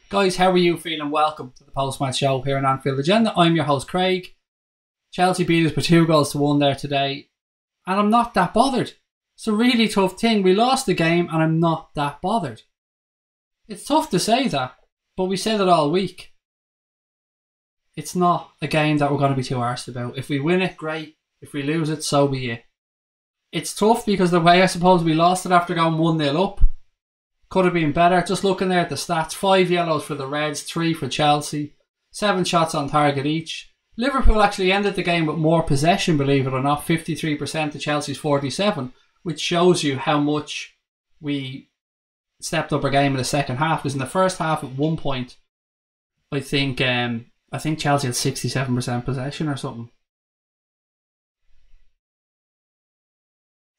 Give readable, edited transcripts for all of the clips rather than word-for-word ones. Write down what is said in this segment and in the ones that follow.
Guys, how are you feeling? Welcome to the post-match show here on Anfield Agenda. I'm your host, Craig. Chelsea beat us by 2-1 there today, and I'm not that bothered. It's a really tough thing. We lost the game, and I'm not that bothered. It's tough to say that, but we said it all week. It's not a game that we're going to be too arsed about. If we win it, great. If we lose it, so be it. It's tough because the way I suppose we lost it after going 1-0 up could have been better. Just looking there at the stats, 5 yellows for the Reds, 3 for Chelsea, 7 shots on target each. Liverpool actually ended the game with more possession, believe it or not, 53% to Chelsea's 47%, which shows you how much we stepped up our game in the second half. Because in the first half, at one point, I think Chelsea had 67% possession or something.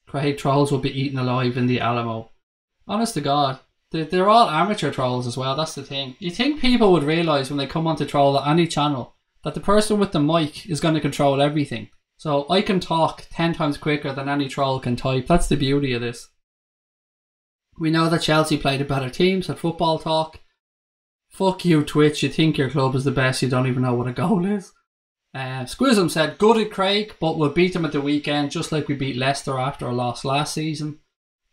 Craig trolls will be eaten alive in the Alamo. Honest to God, they're all amateur trolls as well. That's the thing. You think people would realise when they come on to troll at any channel that the person with the mic is going to control everything. So I can talk 10 times quicker than any troll can type. That's the beauty of this. We know that Chelsea played a better team, said football talk. Fuck you, Twitch. You think your club is the best, you don't even know what a goal is. Squism said, good at Craig, but we'll beat them at the weekend just like we beat Leicester after a loss last season.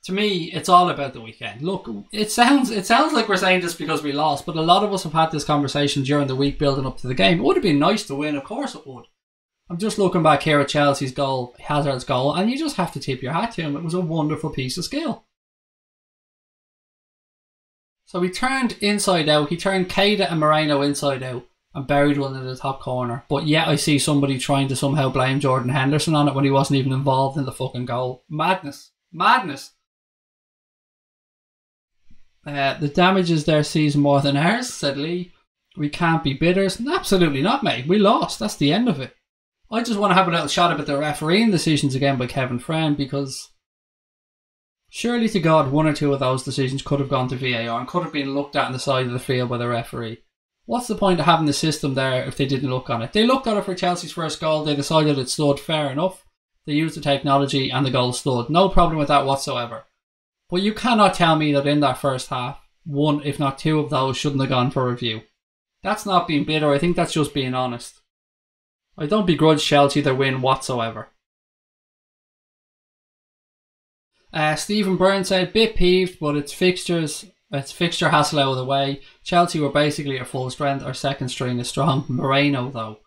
To me, it's all about the weekend. Look, it sounds like we're saying this because we lost, but a lot of us have had this conversation during the week building up to the game. It would have been nice to win, of course it would. I'm just looking back here at Chelsea's goal, Hazard's goal, and you just have to tip your hat to him. It was a wonderful piece of skill. So he turned inside out. He turned Keita and Moreno inside out and buried one in the top corner. But yet I see somebody trying to somehow blame Jordan Henderson on it when he wasn't even involved in the fucking goal. Madness. Madness. The damage is their season more than ours, said Lee. We can't be bitters. Absolutely not, mate. We lost. That's the end of it. I just want to have a little shot about the refereeing decisions again by Kevin Friend, because surely to God, one or two of those decisions could have gone to VAR and could have been looked at on the side of the field by the referee. What's the point of having the system there if they didn't look on it? They looked at it for Chelsea's first goal. They decided it stood, fair enough. They used the technology and the goal stood. No problem with that whatsoever. But you cannot tell me that in that first half, one, if not two of those shouldn't have gone for review. That's not being bitter. I think that's just being honest. I don't begrudge Chelsea their win whatsoever. Stephen Byrne said, bit peeved, but it's fixture hassle out of the way. Chelsea were basically at full strength. Our second string is strong. Moreno, though.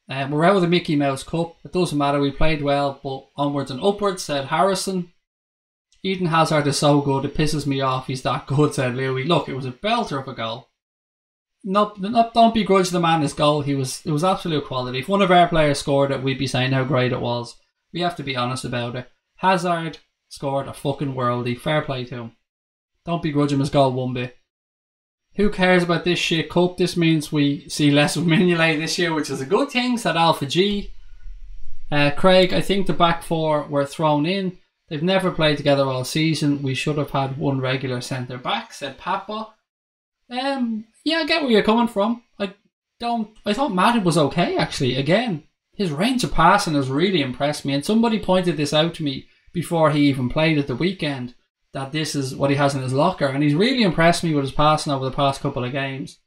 We're out of the Mickey Mouse Cup. It doesn't matter. We played well, but onwards and upwards, said Harrison. Eden Hazard is so good. It pisses me off. He's that good, said Louis. Look, it was a belter of a goal. Don't begrudge the man his goal. It was absolute quality. If one of our players scored it, we'd be saying how great it was. We have to be honest about it. Hazard scored a fucking worldie. Fair play to him. Don't begrudge him his goal one bit. Who cares about this shit cup? This means we see less of Mignolet this year, which is a good thing, said Alpha G. Craig, I think the back four were thrown in. They've never played together all season. We should have had one regular centre back, said Papa. Yeah, I get where you're coming from. I thought Matt was okay, actually. Again, his range of passing has really impressed me, and somebody pointed this out to me before he even played at the weekend, that this is what he has in his locker, and he's really impressed me with his passing over the past couple of games.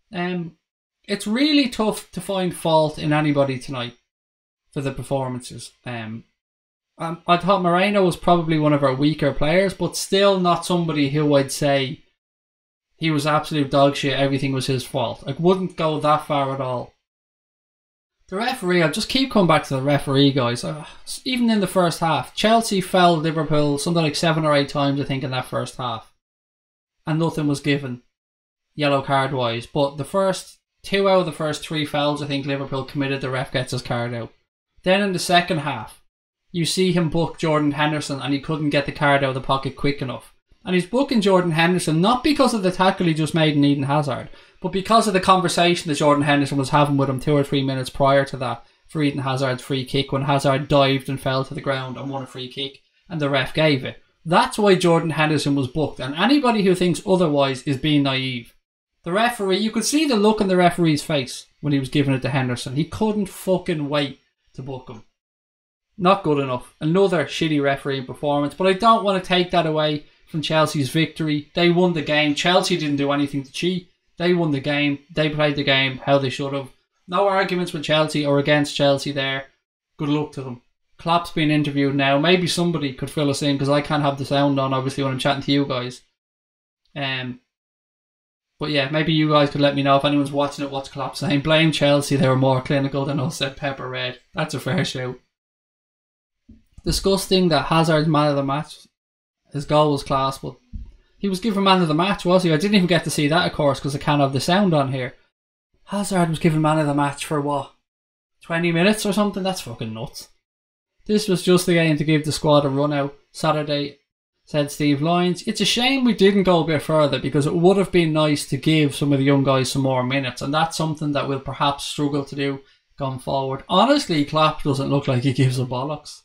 It's really tough to find fault in anybody tonight for the performances. I thought Moreno was probably one of our weaker players, but still not somebody who I'd say he was absolute dog shit, everything was his fault. I wouldn't go that far at all. The referee, I'll just keep coming back to the referee, guys. Even in the first half, Chelsea fouled Liverpool something like 7 or 8 times, I think, in that first half. And nothing was given, yellow card wise. But the first 2 out of the first 3 fouls, I think Liverpool committed, the ref gets his card out. Then in the second half, you see him book Jordan Henderson and he couldn't get the card out of the pocket quick enough. And he's booking Jordan Henderson not because of the tackle he just made in Eden Hazard, but because of the conversation that Jordan Henderson was having with him 2 or 3 minutes prior to that for Eden Hazard's free kick, when Hazard dived and fell to the ground and won a free kick and the ref gave it. That's why Jordan Henderson was booked, and anybody who thinks otherwise is being naive. The referee, you could see the look on the referee's face when he was giving it to Henderson. He couldn't fucking wait to book him. Not good enough. Another shitty refereeing performance, but I don't want to take that away from Chelsea's victory. They won the game. Chelsea didn't do anything to cheat. They won the game. They played the game how they should have. No arguments with Chelsea or against Chelsea there. Good luck to them. Klopp's being interviewed now. Maybe somebody could fill us in because I can't have the sound on, obviously, when I'm chatting to you guys. But yeah, maybe you guys could let me know if anyone's watching it, what's Klopp saying. Blame Chelsea, they were more clinical than us, said Pepper Red. That's a fair shout. Disgusting that Hazard's man of the match. His goal was class, but he was given man of the match, was he? I didn't even get to see that, of course, because I can't have the sound on here. Hazard was given man of the match for what? 20 minutes or something? That's fucking nuts. This was just the game to give the squad a run out. Saturday, said Steve Lyons. It's a shame we didn't go a bit further because it would have been nice to give some of the young guys some more minutes, and that's something that we'll perhaps struggle to do going forward. Honestly, Klopp doesn't look like he gives a bollocks.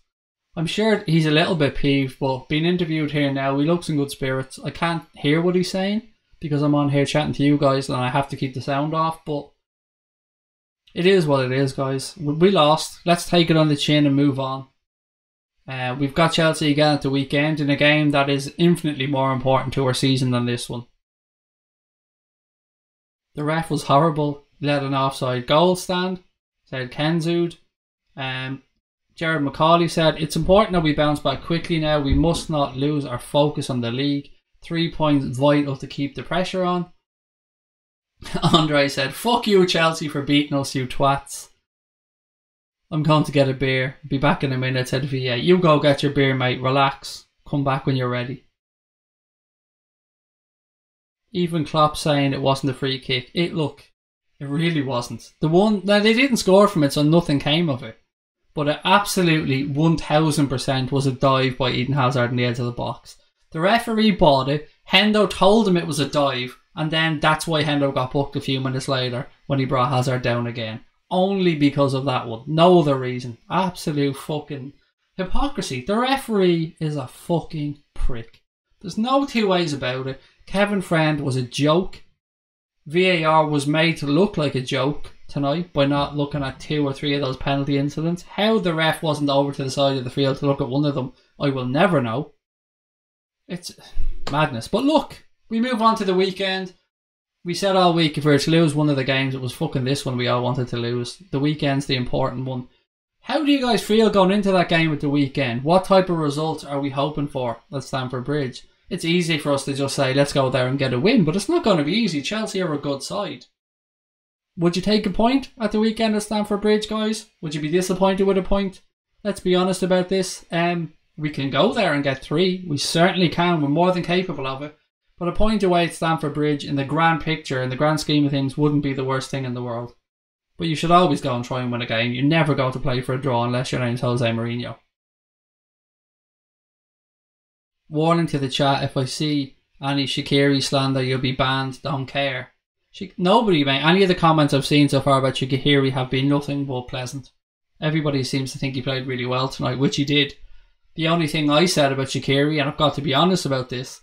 I'm sure he's a little bit peeved, but being interviewed here now, he looks in good spirits. I can't hear what he's saying because I'm on here chatting to you guys and I have to keep the sound off, but it is what it is, guys. We lost. Let's take it on the chin and move on. We've got Chelsea again at the weekend in a game that is infinitely more important to our season than this one. The ref was horrible. Let an offside goal stand, said Kenzood. Jared McCauley said, it's important that we bounce back quickly now. We must not lose our focus on the league. 3 points vital to keep the pressure on. Andre said, fuck you Chelsea for beating us, you twats. I'm going to get a beer. Be back in a minute, said VA. You go get your beer, mate. Relax. Come back when you're ready. Even Klopp saying it wasn't a free kick. It really wasn't. Now they didn't score from it, so nothing came of it. But it absolutely 1000% was a dive by Eden Hazard in the edge of the box. The referee bought it. Hendo told him it was a dive, and then that's why Hendo got booked a few minutes later when he brought Hazard down again. Only because of that one. No other reason. Absolute fucking hypocrisy. The referee is a fucking prick. There's no two ways about it. Kevin Friend was a joke. VAR was made to look like a joke tonight by not looking at 2 or 3 of those penalty incidents. How the ref wasn't over to the side of the field to look at one of them, I will never know. It's madness. But look, we move on to the weekend. We said all week if we were to lose one of the games, it was fucking this one we all wanted to lose. The weekend's the important one. How do you guys feel going into that game at the weekend? What type of results are we hoping for at Stamford Bridge? It's easy for us to just say, let's go there and get a win, but it's not going to be easy. Chelsea are a good side. Would you take a point at the weekend at Stamford Bridge, guys? Would you be disappointed with a point? Let's be honest about this. We can go there and get 3. We certainly can. We're more than capable of it. But a point away at Stamford Bridge in the grand picture, in the grand scheme of things, wouldn't be the worst thing in the world. But you should always go and try and win a game. You never go to play for a draw unless your name's Jose Mourinho. Warning to the chat, if I see any Shaqiri slander, you'll be banned. Don't care. Nobody, mate. Any of the comments I've seen so far about Shaqiri have been nothing but pleasant. Everybody seems to think he played really well tonight, which he did. The only thing I said about Shaqiri, and I've got to be honest about this,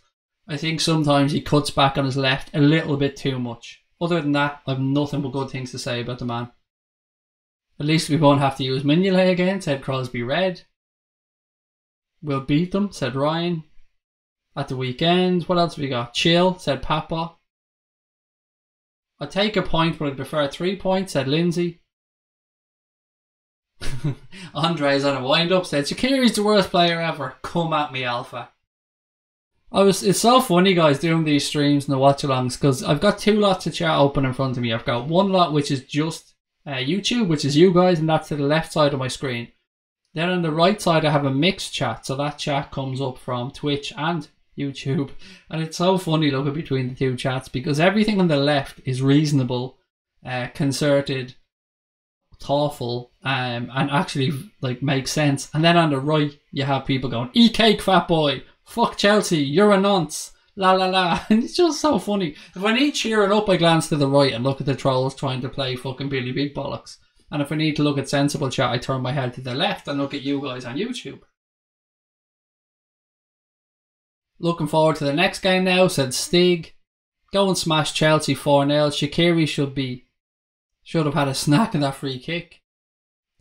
I think sometimes he cuts back on his left a little bit too much. Other than that, I've nothing but good things to say about the man. At least we won't have to use Mignolet again, said Crosby Red. We'll beat them, said Ryan. At the weekend, what else have we got? Chill, said Papa. I'd take a point, but I'd prefer 3 points, said Lindsay. Andre's on a wind-up, said Shaqiri's the worst player ever. Come at me, Alpha. It's so funny, guys, doing these streams and the watch-alongs, because I've got 2 lots of chat open in front of me. I've got one lot which is just YouTube, which is you guys, and that's to the left side of my screen. Then on the right side I have a mixed chat, so that chat comes up from Twitch and YouTube. And it's so funny looking between the 2 chats, because everything on the left is reasonable, concerted, thoughtful, and actually like makes sense. And then on the right you have people going, "Eat cake, fat boy. Fuck Chelsea, you're a nonce. La la la." And it's just so funny. If I need cheering up, I glance to the right and look at the trolls trying to play fucking Billy Big Bollocks. And if I need to look at sensible chat, I turn my head to the left and look at you guys on YouTube. Looking forward to the next game now, said Stig. Go and smash Chelsea 4-0. Shaqiri should have had a snack in that free kick.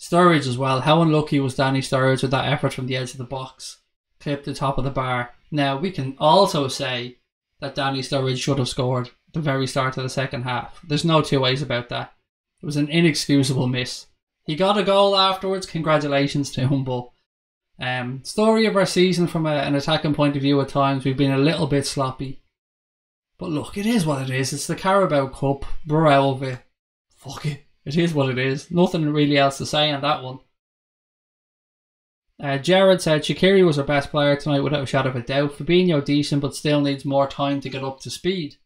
Sturridge as well. How unlucky was Danny Sturridge with that effort from the edge of the box? Clipped the top of the bar. Now, we can also say that Danny Sturridge should have scored at the very start of the second half. There's no two ways about that. It was an inexcusable miss. He got a goal afterwards. Congratulations to him, but story of our season from an attacking point of view at times, we've been a little bit sloppy. But look, it is what it is. It's the Carabao Cup. We're out of it. Fuck it. It is what it is. Nothing really else to say on that one. Jared said Shaqiri was our best player tonight without a shadow of a doubt. Fabinho decent but still needs more time to get up to speed.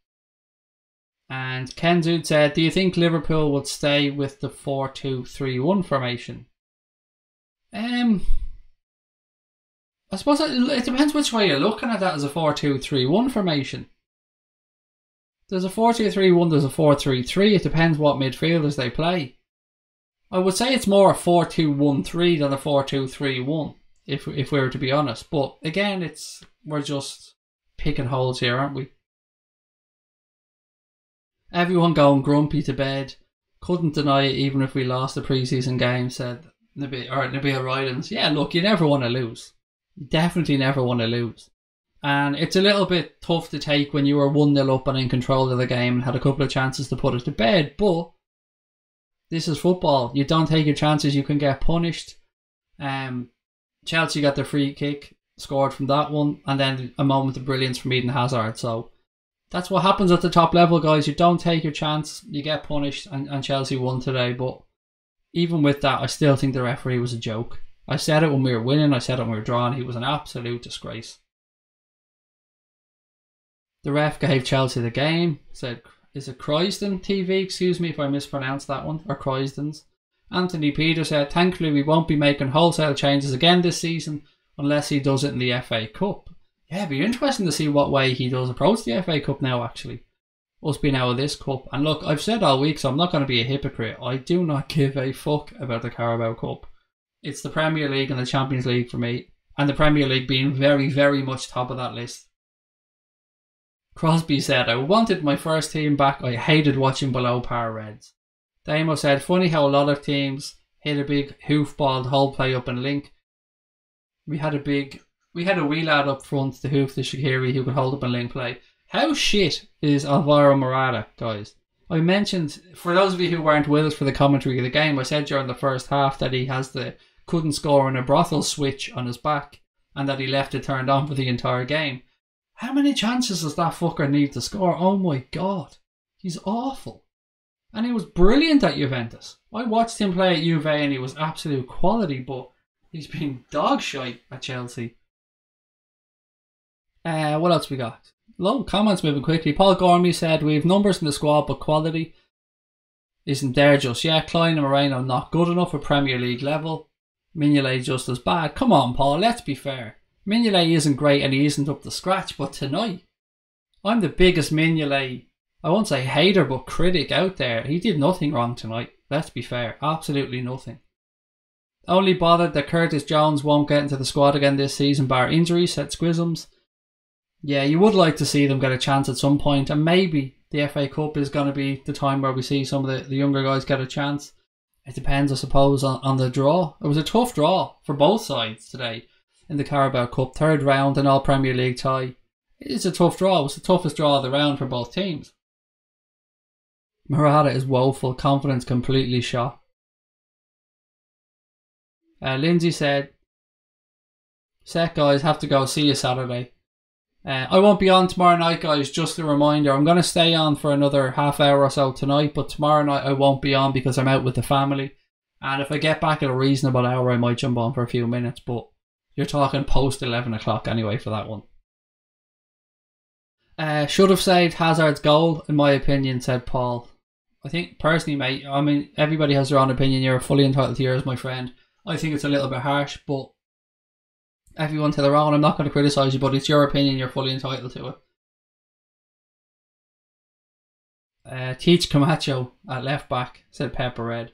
And Ken Zood said, do you think Liverpool would stay with the 4-2-3-1 formation? I suppose it depends which way you're looking at that as a 4-2-3-1 formation. There's a 4-2-3-1, there's a 4-3-3. It depends what midfielders they play. I would say it's more a 4-2-1-3 than a 4-2-3-1, if we were to be honest. But again, we're just picking holes here, aren't we? Everyone going grumpy to bed. Couldn't deny it even if we lost the pre-season game, said Nabil Rydens. Yeah, look, you never want to lose. You definitely never want to lose. And it's a little bit tough to take when you were 1-0 up and in control of the game and had a couple of chances to put it to bed, but this is football. You don't take your chances, you can get punished. Chelsea got their free kick, scored from that one, and then a moment of brilliance from Eden Hazard. So that's what happens at the top level, guys. You don't take your chance, you get punished, and Chelsea won today. But even with that, I still think the referee was a joke. I said it when we were winning, I said it when we were drawing. He was an absolute disgrace. The ref gave Chelsea the game. Said, is it Croydon TV? Excuse me if I mispronounced that one. Or Croydon's. Anthony Peter said, thankfully we won't be making wholesale changes again this season unless he does it in the FA Cup. Yeah, it'd be interesting to see what way he does approach the FA Cup now, actually. Us being out of this cup. And look, I've said all week, so I'm not going to be a hypocrite. I do not give a fuck about the Carabao Cup. It's the Premier League and the Champions League for me. And the Premier League being very, very much top of that list. Crosby said, I wanted my first team back. I hated watching below par Reds. Damo said, funny how a lot of teams hit a big hoofball whole play up and link. We had a wee lad up front to hoof the Shaqiri who could hold up and link play. How shit is Alvaro Morata, guys? I mentioned, for those of you who weren't with us for the commentary of the game, I said during the first half that he has the couldn't score in a brothel switch on his back and that he left it turned on for the entire game. How many chances does that fucker need to score? Oh my god. He's awful. And he was brilliant at Juventus. I watched him play at Juve and he was absolute quality, but he's been dog shite at Chelsea. What else we got? Low comments moving quickly. Paul Gormley said, we have numbers in the squad, but quality isn't there just yet. Klein and Moreno not good enough at Premier League level. Mignolet just as bad. Come on, Paul, let's be fair. Mignolet isn't great and he isn't up to scratch, but tonight, I'm the biggest Mignolet, I won't say hater, but critic out there. He did nothing wrong tonight. Let's be fair. Absolutely nothing. Only bothered that Curtis Jones won't get into the squad again this season, bar injury, said Squisms. Yeah, you would like to see them get a chance at some point, and maybe the FA Cup is going to be the time where we see some of the younger guys get a chance. It depends, I suppose, on the draw. It was a tough draw for both sides today in the Carabao Cup. Third round, an all Premier League tie. It's a tough draw. It was the toughest draw of the round for both teams. Morata is woeful. Confidence completely shot. Lindsay said, set guys, have to go. See you Saturday. I won't be on tomorrow night, guys. Just a reminder, I'm going to stay on for another half hour or so tonight, but tomorrow night I won't be on because I'm out with the family. And if I get back at a reasonable hour, I might jump on for a few minutes, but you're talking post 11 o'clock anyway for that one. Should have saved Hazard's goal, in my opinion, said Paul. I think, personally, mate, I mean, everybody has their own opinion. You're fully entitled to yours, my friend. I think it's a little bit harsh, but everyone to their own. I'm not going to criticise you, but it's your opinion. You're fully entitled to it. Teach Camacho at left back, said Pepper Red.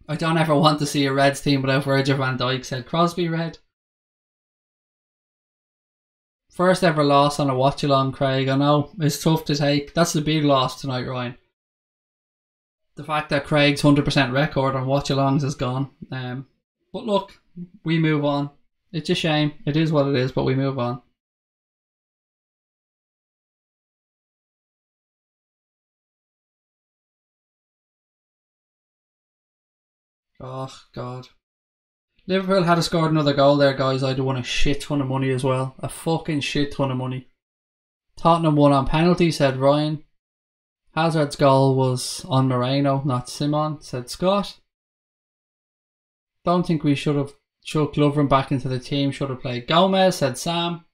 I don't ever want to see a Reds team without Virgil van Dijk, said Crosby Red. First ever loss on a watch along, Craig. I know, it's tough to take. That's the big loss tonight, Ryan. The fact that Craig's 100% record on watch alongs is gone. But look, we move on. It's a shame. It is what it is, but we move on. Oh, God. Liverpool had scored another goal there, guys. I'd have won a shit ton of money as well. A fucking shit ton of money. Tottenham won on penalty, said Ryan. Hazard's goal was on Moreno, not Simon, said Scott. Don't think we should have chucked Lovren back into the team. Should have played Gomez, said Sam.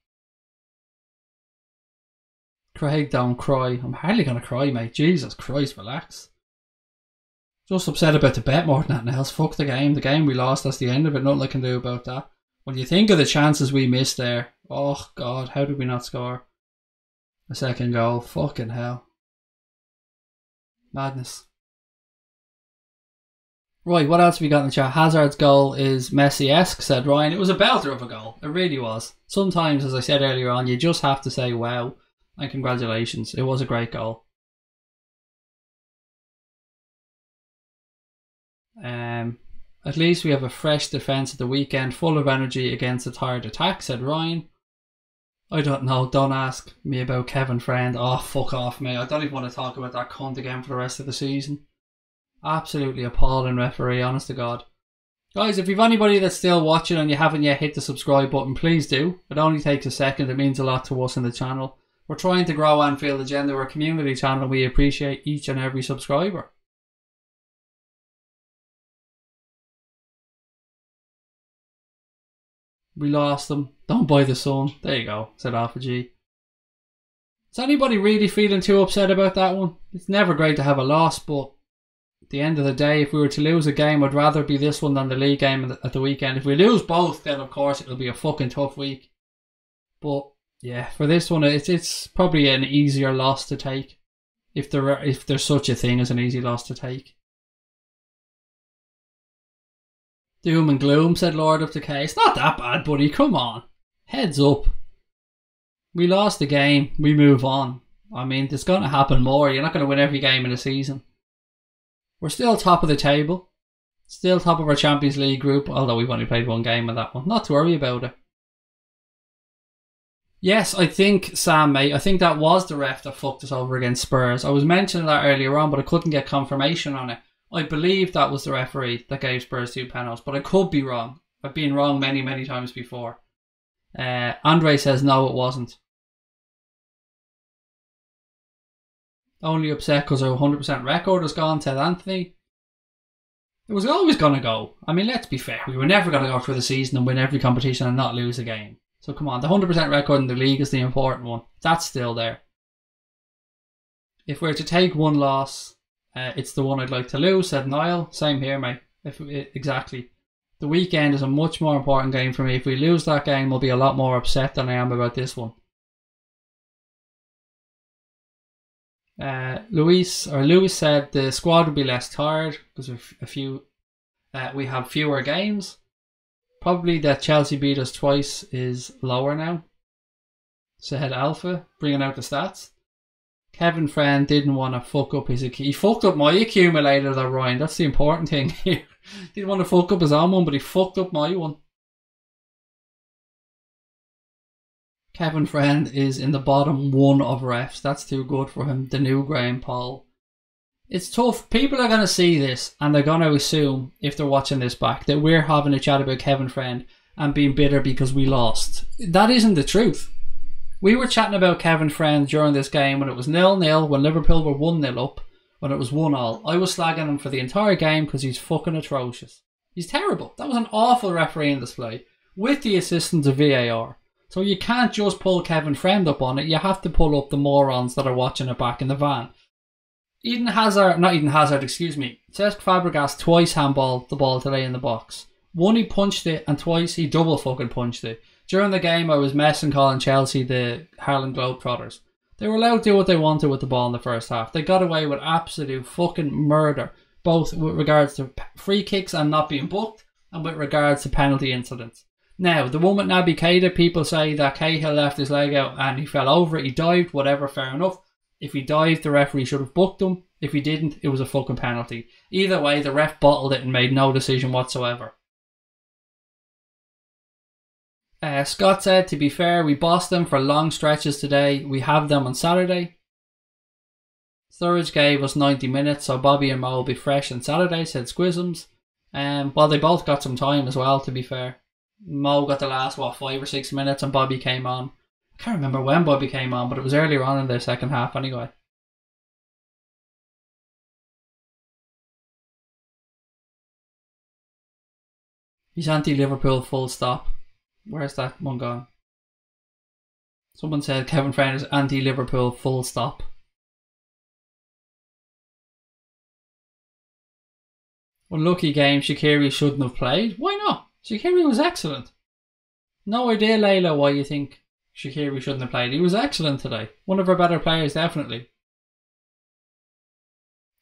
Craig, don't cry. I'm hardly going to cry, mate. Jesus Christ, relax. Just upset about the bet more than anything else. Fuck the game. The game we lost, that's the end of it. Nothing I can do about that. When you think of the chances we missed there, oh God, how did we not score a second goal? Fucking hell. Madness. Right, what else have we got in the chat? Hazard's goal is Messi-esque, said Ryan. It was a belter of a goal. It really was. Sometimes, as I said earlier on, you just have to say wow and congratulations. It was a great goal. At least we have a fresh defence at the weekend, full of energy against a tired attack, said Ryan. I don't know, don't ask me about Kevin Friend. Oh, fuck off, mate. I don't even want to talk about that cunt again for the rest of the season. Absolutely appalling referee, honest to God. Guys, if you've anybody that's still watching and you haven't yet hit the subscribe button, please do. It only takes a second. It means a lot to us in the channel. We're trying to grow Anfield Agenda. We're a community channel. We appreciate each and every subscriber. We lost them. Don't buy the sun. There you go, said Alpha G. Is anybody really feeling too upset about that one? It's never great to have a loss, but at the end of the day, if we were to lose a game, I'd rather be this one than the league game at the weekend. If we lose both, then of course it'll be a fucking tough week. But yeah, for this one, it's probably an easier loss to take, if there's such a thing as an easy loss to take. Doom and gloom, said Lord of Decay. It's not that bad, buddy. Come on. Heads up. We lost the game. We move on. I mean, there's going to happen more. You're not going to win every game in a season. We're still top of the table. Still top of our Champions League group, although we've only played one game of that one. Not to worry about it. Yes, I think, Sam, mate, I think that was the ref that fucked us over against Spurs. I was mentioning that earlier on, but I couldn't get confirmation on it. I believe that was the referee that gave Spurs 2 penalties, but I could be wrong. I've been wrong many, many times before. Andre says no, it wasn't. Only upset because our 100% record has gone, said Anthony. It was always going to go. I mean, let's be fair. We were never going to go through the season and win every competition and not lose a game. So come on, the 100% record in the league is the important one. That's still there. If we're to take one loss, it's the one I'd like to lose, said Niall. Same here, mate. Exactly. The weekend is a much more important game for me. If we lose that game, I'll be a lot more upset than I am about this one. Lewis said the squad will be less tired because of we have fewer games. Probably that Chelsea beat us twice is lower now, said Alpha, bringing out the stats. Kevin Friend didn't want to fuck up he fucked up my accumulator though, Ryan. That's the important thing here. Didn't want to fuck up his own one, but he fucked up my one. Kevin Friend is in the bottom 1 of refs. That's too good for him. The new Graham Paul. It's tough. People are going to see this and they're going to assume, if they're watching this back, that we're having a chat about Kevin Friend and being bitter because we lost. That isn't the truth. We were chatting about Kevin Friend during this game when it was 0-0, when Liverpool were 1-0 up, when it was 1-1. I was slagging him for the entire game because he's fucking atrocious. He's terrible. That was an awful refereeing display with the assistance of VAR. So you can't just pull Kevin Friend up on it. You have to pull up the morons that are watching it back in the van. Cesc Fabregas twice handballed the ball today in the box. One, he punched it, and twice he double fucking punched it. During the game, I was messing calling Chelsea the Harlem Globetrotters. They were allowed to do what they wanted with the ball in the first half. They got away with absolute fucking murder, both with regards to free kicks and not being booked, and with regards to penalty incidents. Now, the one with Naby Keita, people say that Cahill left his leg out and he fell over it, he dived, whatever, fair enough. If he dived, the referee should have booked him. If he didn't, it was a fucking penalty. Either way, the ref bottled it and made no decision whatsoever. Scott said, to be fair, we bossed them for long stretches today. We have them on Saturday. Sturridge gave us 90 minutes, so Bobby and Mo will be fresh on Saturday, said Squisms. Well, they both got some time as well, to be fair. Mo got the last, 5 or 6 minutes, and Bobby came on. I can't remember when Bobby came on, but it was earlier on in the second half anyway. He's anti-Liverpool full stop. Where's that one gone? Someone said Kevin Friend is anti-Liverpool full stop. Unlucky game, Shaqiri shouldn't have played. Why not? Shaqiri was excellent. No idea, Layla, why you think Shaqiri shouldn't have played. He was excellent today. One of our better players, definitely.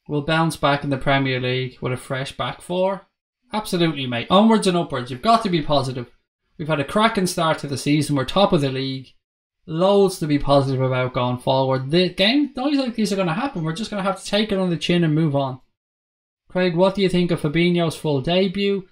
We'll bounce back in the Premier League with a fresh back four. Absolutely, mate. Onwards and upwards. You've got to be positive. We've had a cracking start to the season. We're top of the league. Loads to be positive about going forward. The game, things like these are going to happen. We're just going to have to take it on the chin and move on. Craig, what do you think of Fabinho's full debut?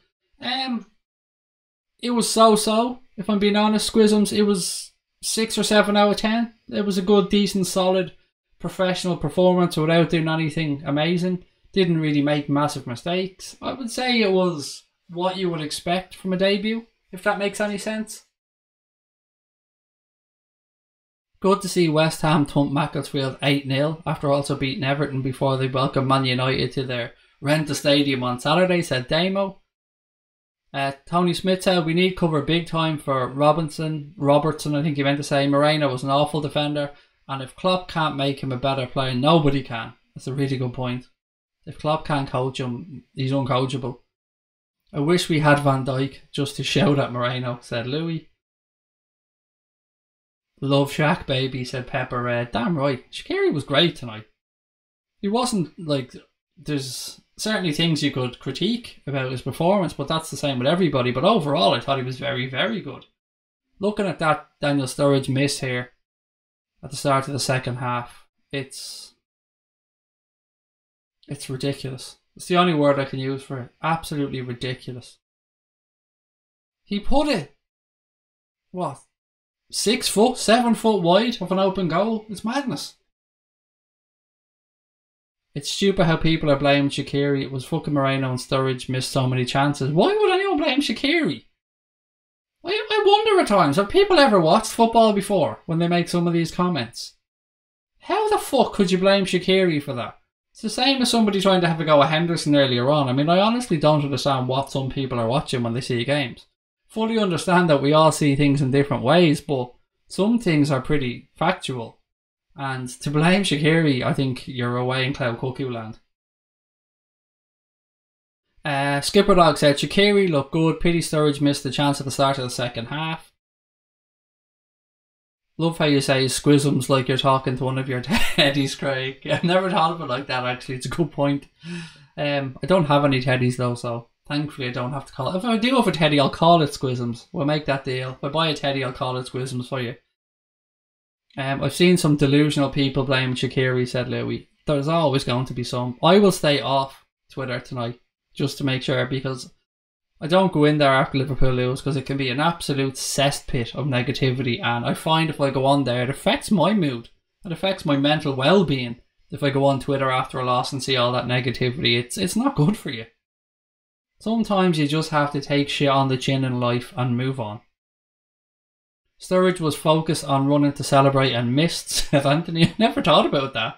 It was so-so. If I'm being honest, Squisms, it was 6 or 7 out of 10. It was a good, decent, solid, professional performance without doing anything amazing. Didn't really make massive mistakes. I would say it was what you would expect from a debut, if that makes any sense. Good to see West Ham thump Macclesfield 8-0 after also beating Everton before they welcomed Man United to their rent the stadium on Saturday, said Damo. Tony Smith said, we need cover big time for Robertson, I think he meant to say. Moreno was an awful defender, and if Klopp can't make him a better player, nobody can. That's a really good point. If Klopp can't coach him, he's uncoachable. I wish we had Van Dijk just to shout at Moreno, said Louis. Love Shaq, baby, said Pepper Red. Damn right, Shaqiri was great tonight. He wasn't like, there's certainly things you could critique about his performance, but that's the same with everybody. But overall, I thought he was very, very good. Looking at that Daniel Sturridge miss here at the start of the second half, it's ridiculous. It's the only word I can use for it. Absolutely ridiculous. He put it, 6 foot, 7 foot wide of an open goal? It's madness. It's stupid how people are blaming Shaqiri. It was fucking Moreno and Sturridge missed so many chances. Why would anyone blame Shaqiri? I wonder at times, have people ever watched football before when they make some of these comments? How the fuck could you blame Shaqiri for that? It's the same as somebody trying to have a go at Henderson earlier on. I mean, I honestly don't understand what some people are watching when they see games. Fully understand that we all see things in different ways, but some things are pretty factual. And to blame Shaqiri, I think you're away in cloud cuckoo land. Skipper Dog said, Shaqiri looked good. Pity Sturridge missed the chance at the start of the second half. Love how you say Squisms like you're talking to one of your teddies, Craig. I've never thought of it like that, actually. It's a good point. I don't have any teddies though, so thankfully I don't have to call it. If I do have a teddy, I'll call it Squisms. We'll make that deal. If I buy a teddy, I'll call it Squisms for you. I've seen some delusional people blame Shaqiri, said Louis. There's always going to be some. I will stay off Twitter tonight just to make sure, because I don't go in there after Liverpool lose, because it can be an absolute cesspit of negativity, and I find if I go on there, it affects my mood. It affects my mental well-being if I go on Twitter after a loss and see all that negativity. It's not good for you. Sometimes you just have to take shit on the chin in life and move on. Sturridge was focused on running to celebrate and missed, said Anthony. I never thought about that.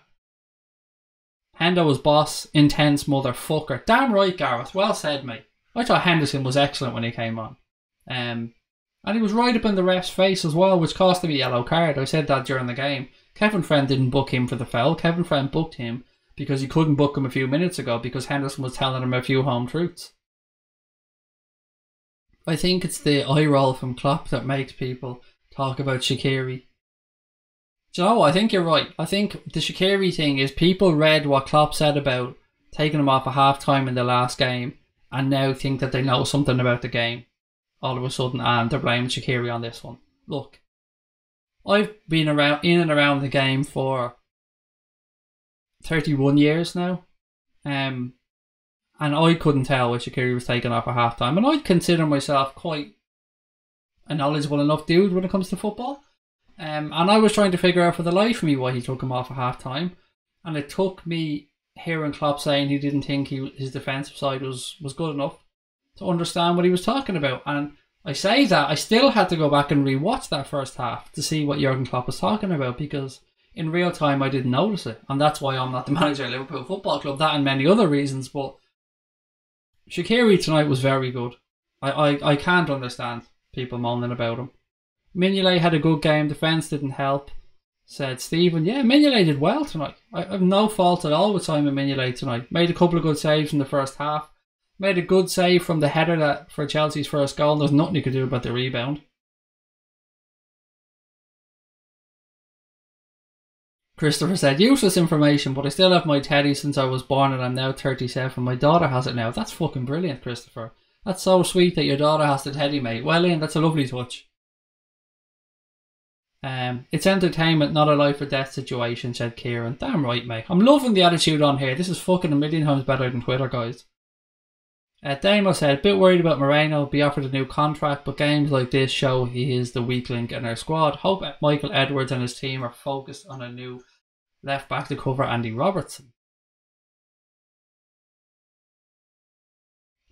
Hendo was boss, intense motherfucker. Damn right, Gareth. Well said, mate. I thought Henderson was excellent when he came on. And he was right up in the ref's face as well, which cost him a yellow card. I said that during the game. Kevin Friend didn't book him for the foul. Kevin Friend booked him because he couldn't book him a few minutes ago because Henderson was telling him a few home truths. I think it's the eye roll from Klopp that makes people talk about Shaqiri. Do you know, I think you're right. I think the Shaqiri thing is people read what Klopp said about taking him off at half time in the last game and now think that they know something about the game all of a sudden, and they're blaming Shaqiri on this one. Look, I've been around in and around the game for 31 years now, and I couldn't tell what Shaqiri was taking off at half time, and I'd consider myself quite a knowledgeable enough dude when it comes to football. And I was trying to figure out for the life of me why he took him off at half time. And it took me hearing Klopp saying he didn't think his defensive side was good enough to understand what he was talking about. And I say that, I still had to go back and rewatch that first half to see what Jurgen Klopp was talking about, because in real time I didn't notice it. And that's why I'm not the manager of Liverpool Football Club, that and many other reasons. But Shaqiri tonight was very good. I can't understand people moaning about him. Mignolet had a good game, defence didn't help, said Stephen. Yeah, Mignolet did well tonight. I have no fault at all with Simon Mignolet tonight. Made a couple of good saves in the first half. Made a good save from the header for Chelsea's first goal. There's nothing you could do about the rebound. Christopher said, useless information, but I still have my teddy since I was born and I'm now 37. My daughter has it now. That's fucking brilliant, Christopher. That's so sweet that your daughter has the teddy, mate. Well, Ian, that's a lovely touch. It's entertainment, not a life or death situation, said Kieran. Damn right, mate. I'm loving the attitude on here. This is fucking a million times better than Twitter, guys. Damo said, bit worried about Moreno, be offered a new contract, but games like this show he is the weak link in our squad. Hope Michael Edwards and his team are focused on a new left back to cover Andy Robertson.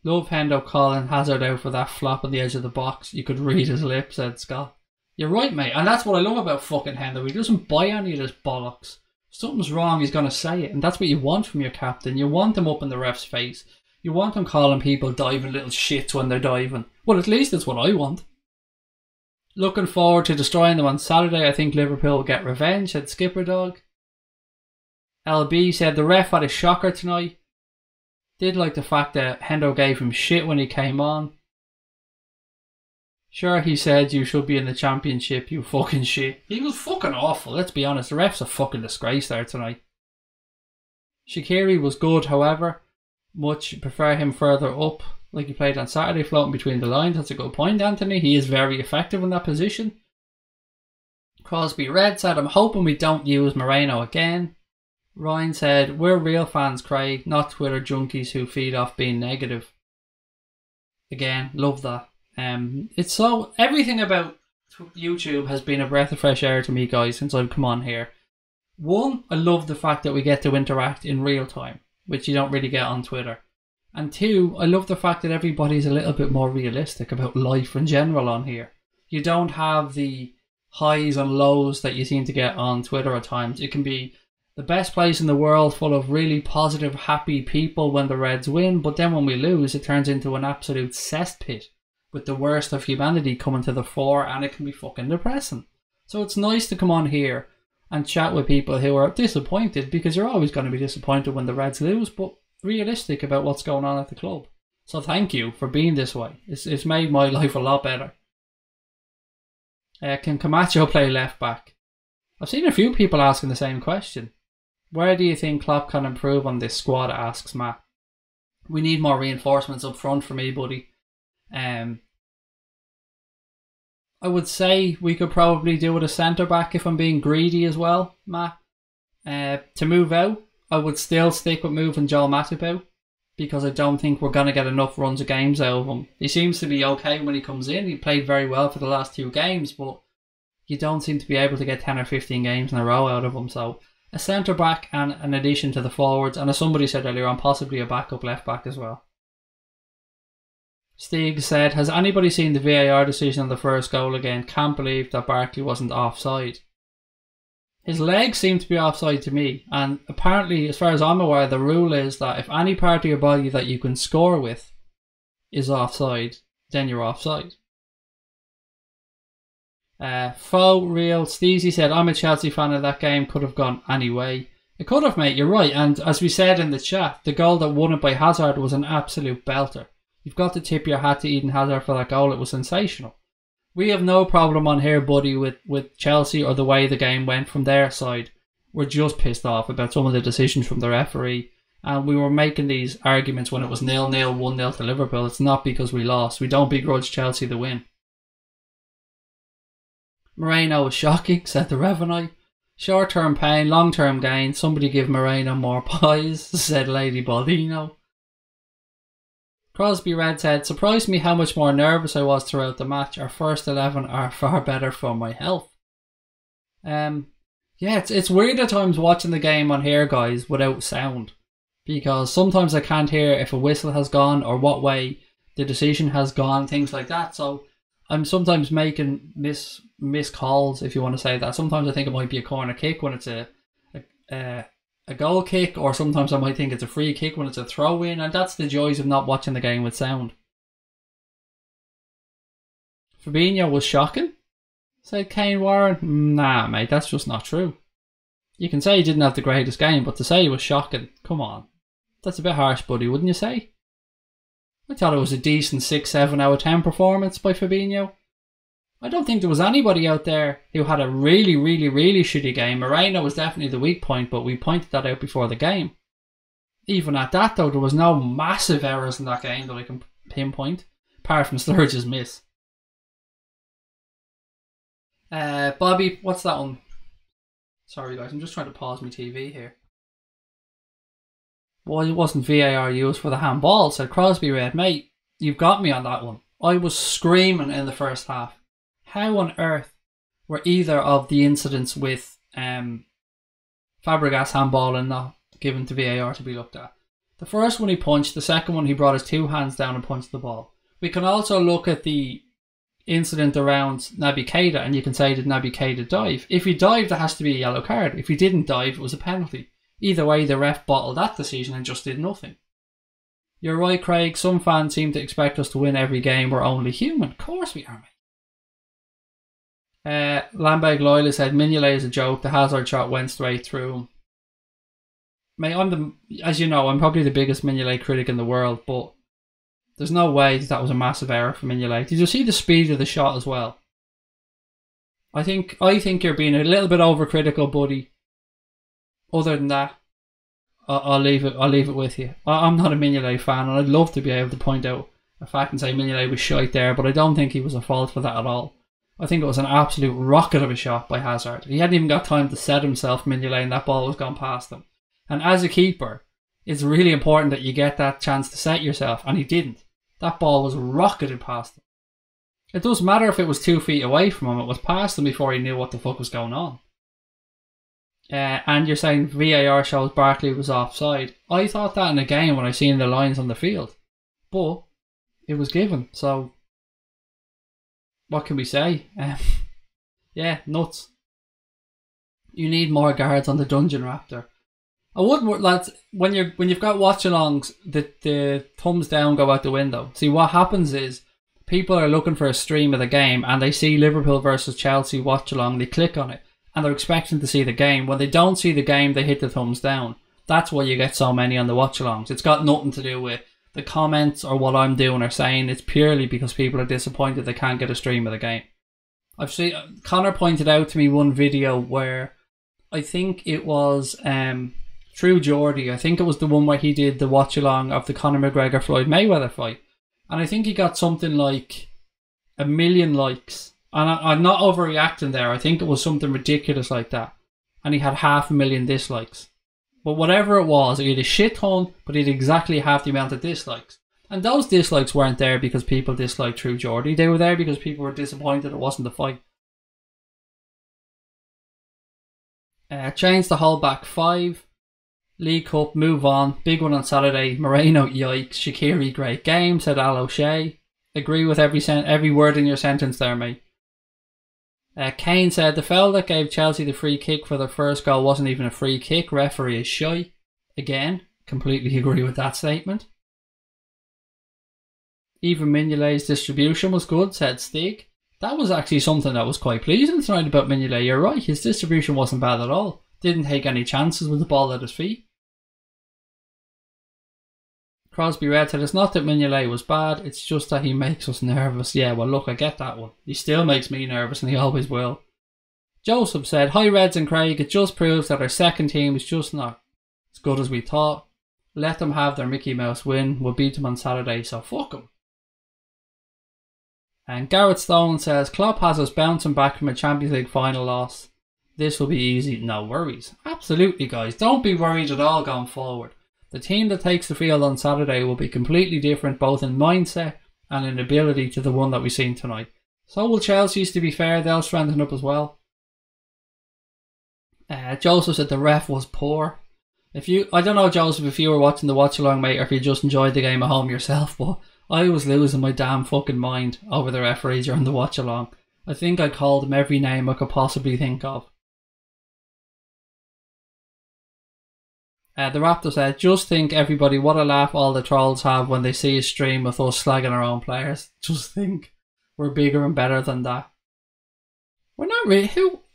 Love Hendo calling Hazard out for that flop on the edge of the box. You could read his lips, said Scott. You're right, mate, and that's what I love about fucking Hendo. He doesn't buy any of this bollocks. If something's wrong, he's going to say it, and that's what you want from your captain. You want him up in the ref's face. You want him calling people diving little shits when they're diving. Well, at least that's what I want. Looking forward to destroying them on Saturday. I think Liverpool will get revenge, said Skipper Dog. LB said the ref had a shocker tonight. Did like the fact that Hendo gave him shit when he came on. Sure, he said you should be in the championship, you fucking shit. He was fucking awful, let's be honest. The ref's a fucking disgrace there tonight. Shaqiri was good, however. Much prefer him further up, like he played on Saturday, floating between the lines. That's a good point, Anthony. He is very effective in that position. Crosby Red said, I'm hoping we don't use Moreno again. Ryan said, we're real fans, Craig, not Twitter junkies who feed off being negative. Again, love that. It's so, everything about YouTube has been a breath of fresh air to me, guys, since I've come on here. One, I love the fact that we get to interact in real time, which you don't really get on Twitter. And two, I love the fact that everybody's a little bit more realistic about life in general on here. You don't have the highs and lows that you seem to get on Twitter at times. It can be the best place in the world full of really positive, happy people when the Reds win, but then when we lose, it turns into an absolute cesspit with the worst of humanity coming to the fore, and it can be fucking depressing. So it's nice to come on here and chat with people who are disappointed, because you're always going to be disappointed when the Reds lose, but realistic about what's going on at the club. So thank you for being this way. It's made my life a lot better. Can Camacho play left back? I've seen a few people asking the same question. Where do you think Klopp can improve on this squad, asks Matt. We need more reinforcements up front for me, buddy. I would say we could probably do with a centre-back if I'm being greedy as well, Matt. To move out, I would still stick with moving Joel Matip out, because I don't think we're going to get enough runs of games out of him. He seems to be okay when he comes in. He played very well for the last 2 games, but you don't seem to be able to get 10 or 15 games in a row out of him. So a centre-back and an addition to the forwards, and as somebody said earlier on, possibly a backup left-back as well. Stig said, has anybody seen the VAR decision on the first goal again? Can't believe that Barkley wasn't offside. His legs seem to be offside to me, and apparently, as far as I'm aware, the rule is that if any part of your body that you can score with is offside, then you're offside. Faux Real Steezy said, I'm a Chelsea fan of that game, could have gone any way. It could have, mate, you're right, and as we said in the chat, the goal that won it by Hazard was an absolute belter. You've got to tip your hat to Eden Hazard for that goal. It was sensational. We have no problem on here, buddy, with Chelsea or the way the game went from their side. We're just pissed off about some of the decisions from the referee. And we were making these arguments when it was 0-0, 1-0 to Liverpool. It's not because we lost. We don't begrudge Chelsea the win. Moreno was shocking, said the Revenite. Short-term pain, long-term gain. Somebody give Moreno more pies, said Lady Baldino. Crosby Red said, surprised me how much more nervous I was throughout the match. Our first 11 are far better for my health. Yeah, it's weird at times watching the game on here, guys, without sound. Because sometimes I can't hear if a whistle has gone or what way the decision has gone, things like that. So I'm sometimes making miss calls, if you want to say that. Sometimes I think it might be a corner kick when it's a goal kick, or sometimes I might think it's a free kick when it's a throw in, and that's the joys of not watching the game with sound. Fabinho was shocking, said Kane Warren. Nah, mate, that's just not true. You can say he didn't have the greatest game, but to say he was shocking, come on. That's a bit harsh, buddy, wouldn't you say? I thought it was a decent 6-7 out of 10 performance by Fabinho. I don't think there was anybody out there who had a really shitty game. Moreno was definitely the weak point, but we pointed that out before the game. Even at that, though, there was no massive errors in that game that I can pinpoint, apart from Sturridge's miss. Bobby, what's that one? Sorry, guys, I'm just trying to pause my TV here. Well, it wasn't VAR used for the handball, said Crosby Red. Mate, you've got me on that one. I was screaming in the first half. How on earth were either of the incidents with Fabregas handball and not given to VAR to be looked at? The first one he punched, the second one he brought his two hands down and punched the ball. We can also look at the incident around Naby Keita, and you can say, did Naby Keita dive? If he dived, there has to be a yellow card. If he didn't dive, it was a penalty. Either way, the ref bottled that decision and just did nothing. You're right, Craig. Some fans seem to expect us to win every game. We're only human. Of course we are, mate. Lambeg Loyla said Mignolet is a joke. The Hazard shot went straight through him. Mate, as you know, I'm probably the biggest Mignolet critic in the world, but there's no way that was a massive error for Mignolet. Did you see the speed of the shot as well? I think you're being a little bit overcritical, buddy. Other than that, I'll leave it with you. I'm not a Mignolet fan, and I'd love to be able to point out a fact and say Mignolet was shite there, but I don't think he was at fault for that at all. I think it was an absolute rocket of a shot by Hazard. He hadn't even got time to set himself, Mignolet, and that ball was gone past him. And as a keeper, it's really important that you get that chance to set yourself, and he didn't. That ball was rocketed past him. It doesn't matter if it was 2 feet away from him, it was past him before he knew what the fuck was going on. And you're saying VAR shows Barkley was offside. I thought that in the game when I seen the lines on the field. But it was given, so what can we say? Yeah, nuts. You need more guards on the Dungeon Raptor. I wouldn't, lads, when you've got watch-alongs, the thumbs down go out the window. See, what happens is people are looking for a stream of the game and they see Liverpool versus Chelsea watch-along, they click on it and they're expecting to see the game. When they don't see the game, they hit the thumbs down. That's why you get so many on the watch-alongs. It's got nothing to do with the comments or what I'm doing or saying. It's purely because people are disappointed they can't get a stream of the game. I've seen Connor pointed out to me one video where I think it was True Geordie. I think it was the one where he did the watch along of the Conor McGregor Floyd Mayweather fight, and I think he got something like 1 million likes. And I'm not overreacting there. I think it was something ridiculous like that, and he had 500,000 dislikes. But whatever it was, he had a shit ton, but he had exactly half the amount of dislikes. And those dislikes weren't there because people disliked True Geordie. They were there because people were disappointed it wasn't the fight. Change the whole back 5. League Cup, move on. Big one on Saturday. Moreno, yikes. Shaqiri, great game, said Al O'Shea. Agree with every word in your sentence there, mate. Kane said the foul that gave Chelsea the free kick for their first goal wasn't even a free kick. Referee is shy. Again, completely agree with that statement. Even Mignolet's distribution was good, said Stig. That was actually something that was quite pleasing tonight about Mignolet. You're right, his distribution wasn't bad at all. Didn't take any chances with the ball at his feet. Crosby Red said it's not that Mignolet was bad, it's just that he makes us nervous. Yeah, well look, I get that one. He still makes me nervous and he always will. Joseph said, hi Reds and Craig, it just proves that our second team is just not as good as we thought. Let them have their Mickey Mouse win. We'll beat them on Saturday, so fuck them. And Garrett Stone says, Klopp has us bouncing back from a Champions League final loss. This will be easy. No worries. Absolutely, guys. Don't be worried at all going forward. The team that takes the field on Saturday will be completely different both in mindset and in ability to the one that we've seen tonight. So will Chelsea's, to be fair. They'll strengthen up as well. Joseph said the ref was poor. I don't know, Joseph, if you were watching the watch along, mate, or if you just enjoyed the game at home yourself, but I was losing my damn fucking mind over the referee during the watch along. I think I called him every name I could possibly think of. The Raptor said, just think, everybody, what a laugh all the trolls have when they see a stream of us slagging our own players. Just think, we're bigger and better than that. We're not really.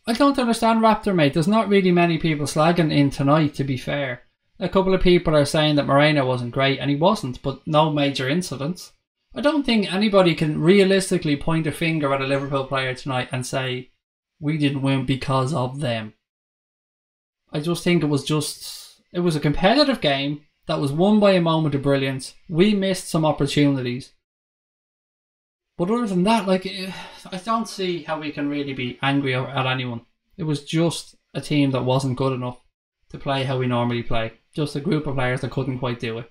I don't understand, Raptor, mate. There's not really many people slagging in tonight, to be fair. A couple of people are saying that Moreno wasn't great, and he wasn't, but no major incidents. I don't think anybody can realistically point a finger at a Liverpool player tonight and say, we didn't win because of them. I just think it was a competitive game that was won by a moment of brilliance. We missed some opportunities. But other than that, I don't see how we can really be angry at anyone. It was just a team that wasn't good enough to play how we normally play. Just a group of players that couldn't quite do it.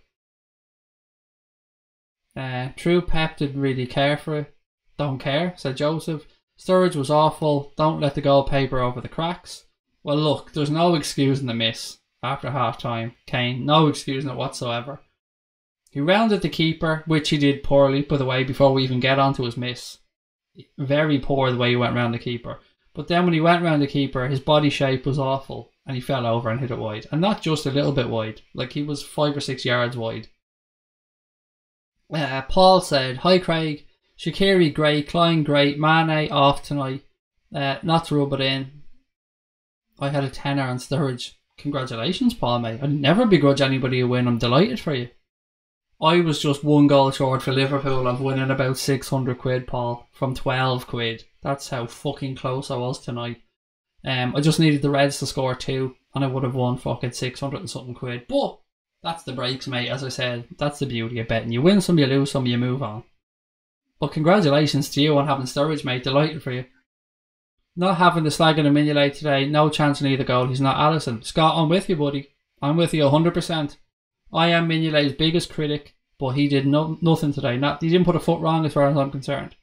True, Pep didn't really care for it. Don't care, said Joseph. Sturridge was awful. Don't let the goal paper over the cracks. Well, look, there's no excusing the miss after half time. Kane, no excusing it whatsoever. He rounded the keeper, which he did poorly, by the way, before we even get onto his miss. Very poor the way he went round the keeper. But then when he went round the keeper, his body shape was awful, and he fell over and hit it wide. And not just a little bit wide, like he was 5 or 6 yards wide. Paul said, hi Craig, Shaqiri great, Klein great, Mane off tonight. Not to rub it in, I had a tenner on Sturridge. Congratulations, Paul, mate. I'd never begrudge anybody a win. I'm delighted for you. I was just 1 goal short for Liverpool of winning about 600 quid, Paul, from 12 quid. That's how fucking close I was tonight. I just needed the Reds to score 2 and I would have won fucking 600 and something quid. But that's the breaks, mate. As I said, that's the beauty of betting. You win some, you lose some, you move on. But congratulations to you on having Sturridge, mate. Delighted for you. Not having the slag in a Mignolet today. No chance in either goal. He's not Alisson. Scott, I'm with you, buddy. I'm with you 100%. I am Mignolet's biggest critic, but he did nothing today. He didn't put a foot wrong as far as I'm concerned.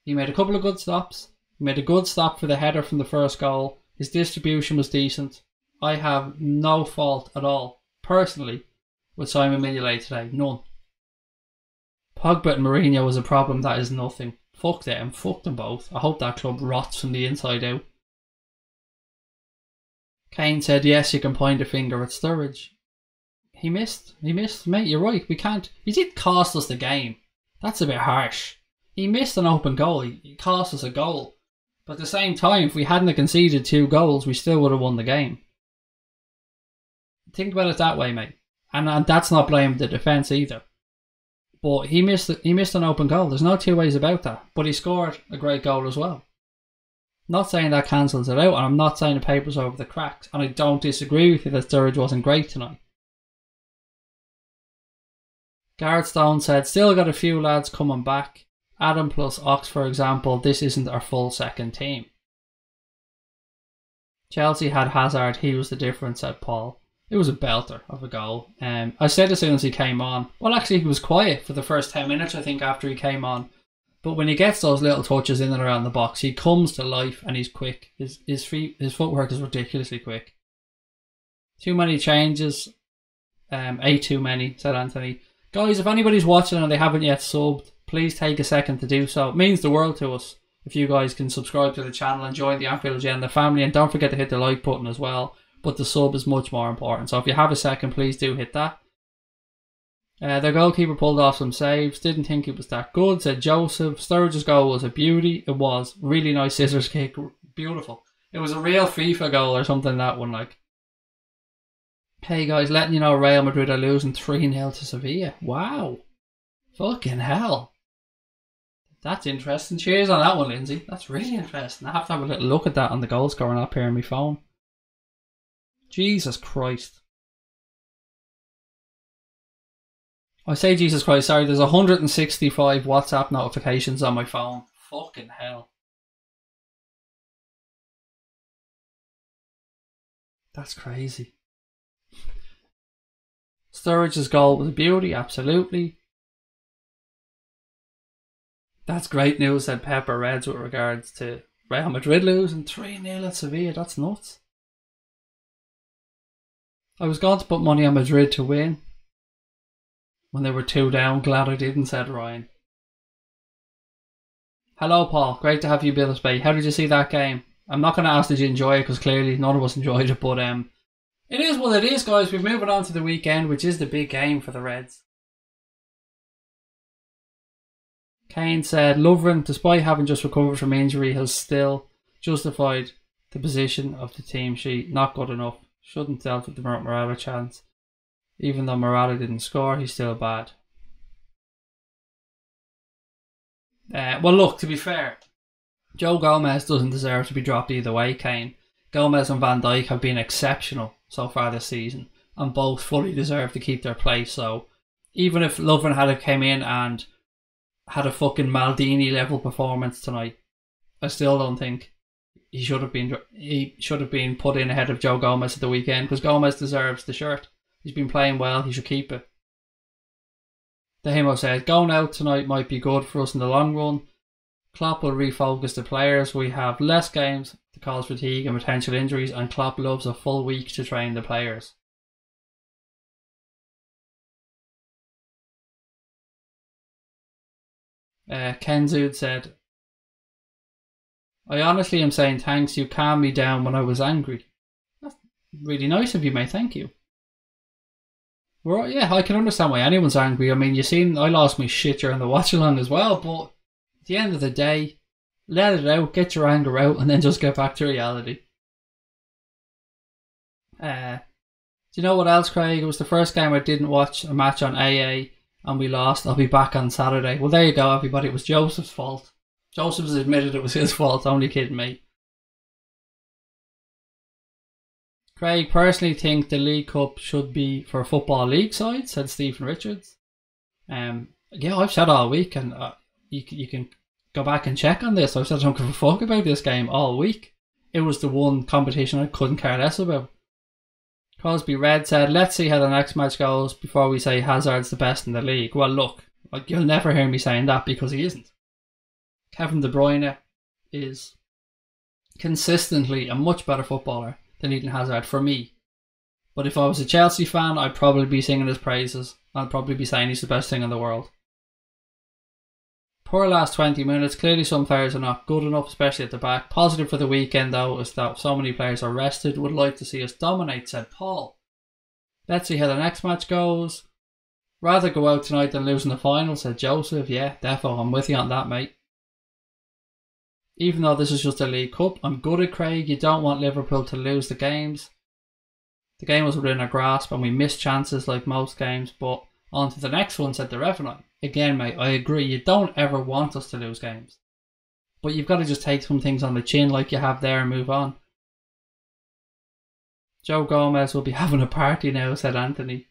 He made a couple of good stops. He made a good stop for the header from the first goal. His distribution was decent. I have no fault at all, personally, with Simon Mignolet today. None. Pogba and Mourinho was a problem. That is nothing. Fuck them. Fuck them both. I hope that club rots from the inside out. Kane said, yes, you can point a finger at Sturridge. He missed, mate, you're right, we can't. He did cost us the game. That's a bit harsh. He missed an open goal, he cost us a goal. But at the same time, if we hadn't conceded 2 goals, we still would have won the game. Think about it that way, mate. And that's not blaming the defence either. But he missed an open goal, there's no 2 ways about that. But he scored a great goal as well. Not saying that cancels it out, and I'm not saying the paper's over the cracks. And I don't disagree with you that Sturridge wasn't great tonight. Gareth Stone said, still got a few lads coming back. Adam plus Ox, for example, this isn't our full second team. Chelsea had Hazard, he was the difference, said Paul. It was a belter of a goal. I said as soon as he came on, well actually he was quiet for the first 10 minutes I think after he came on. But when he gets those little touches in and around the box, he comes to life and he's quick. His footwork is ridiculously quick. Too many changes. Too many, said Anthony. Guys, if anybody's watching and they haven't yet subbed, please take a second to do so. It means the world to us if you guys can subscribe to the channel and join the Anfield Agenda family. And don't forget to hit the like button as well. But the sub is much more important. So if you have a second, please do hit that. Their goalkeeper pulled off some saves. Didn't think it was that good, said Joseph. Sturridge's goal was a beauty. It was. Really nice scissors kick. Beautiful. It was a real FIFA goal or something, that one, like. Hey guys, letting you know Real Madrid are losing 3-0 to Sevilla. Wow. Fucking hell. That's interesting. Cheers on that one, Lindsay. That's really interesting. I have to have a little look at that on the goal scoring app here on my phone. Jesus Christ. I say Jesus Christ, sorry, there's 165 WhatsApp notifications on my phone. Fucking hell. That's crazy. Sturridge's goal was a beauty, absolutely. That's great news, said Pepper Reds, with regards to Real Madrid losing 3-0 at Sevilla. That's nuts. I was going to put money on Madrid to win when they were 2 down. Glad I didn't, said Ryan. Hello, Paul. Great to have you, Billis Bay. How did you see that game? I'm not going to ask did you enjoy it, because clearly none of us enjoyed it, but it is what it is, guys. We're moving on to the weekend, which is the big game for the Reds. Kane said, Lovren, despite having just recovered from injury, has still justified the position of the team sheet. Not good enough. Shouldn't dealt with the Morata chance. Even though Morata didn't score, he's still bad. Well, look, to be fair, Joe Gomez doesn't deserve to be dropped either way, Kane. Gomez and Van Dijk have been exceptional so far this season, and both fully deserve to keep their place. So even if Lovren had came in and had a fucking Maldini level performance tonight, I still don't think he should have been put in ahead of Joe Gomez at the weekend, because Gomez deserves the shirt. He's been playing well, he should keep it. The Himo said, going out tonight might be good for us in the long run. Klopp will refocus the players. We have less games to cause fatigue and potential injuries, and Klopp loves a full week to train the players. Kenzud said, I honestly am saying thanks, you calmed me down when I was angry. That's really nice of you, mate, thank you. Well, yeah, I can understand why anyone's angry. I mean, you seen I lost my shit during the watch along as well, but at the end of the day, let it out, get your anger out, and then just get back to reality. Do you know what else, Craig? It was the first game I didn't watch a match on AA, and we lost. I'll be back on Saturday. Well, there you go, everybody. It was Joseph's fault. Joseph's admitted it was his fault. Only kidding me. Craig, personally think the League Cup should be for a Football League side, said Stephen Richards. Yeah, I've said all week, and you can go back and check on this. I've said I don't give a fuck about this game all week. It was the one competition I couldn't care less about. Crosby Red said, let's see how the next match goes before we say Hazard's the best in the league. Well, look, you'll never hear me saying that, because he isn't. Kevin De Bruyne is consistently a much better footballer than Eden Hazard for me. But if I was a Chelsea fan, I'd probably be singing his praises. I'd probably be saying he's the best thing in the world. Poor last 20 minutes. Clearly some players are not good enough, especially at the back. Positive for the weekend though is that so many players are rested. Would like to see us dominate, said Paul. Let's see how the next match goes. Rather go out tonight than losing the final, said Joseph. Yeah, defo, I'm with you on that, mate. Even though this is just a League Cup, I'm good at Craig. You don't want Liverpool to lose the games. The game was within our grasp and we missed chances like most games, but on to the next one, said the Revenant. Again, mate, I agree. You don't ever want us to lose games. But you've got to just take some things on the chin like you have there and move on. Joe Gomez will be having a party now, said Anthony.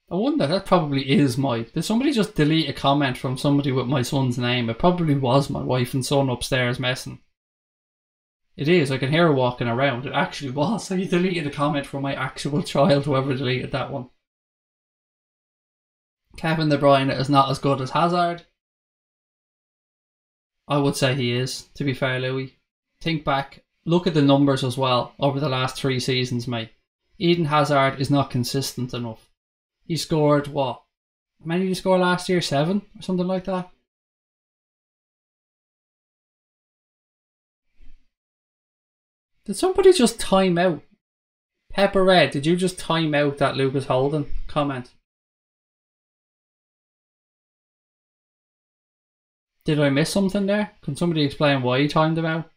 I wonder, that probably is did somebody just delete a comment from somebody with my son's name? It probably was my wife and son upstairs messing. It is, I can hear her walking around. It actually was. So he deleted a comment from my actual child, whoever deleted that one. Kevin De Bruyne is not as good as Hazard. I would say he is, to be fair, Louis. Think back, look at the numbers as well over the last 3 seasons, mate. Eden Hazard is not consistent enough. He scored, what? How many did he score last year? 7 or something like that? Did somebody just time out? Pepper Red, did you just time out that Lucas Holden comment? Did I miss something there? Can somebody explain why he timed him out?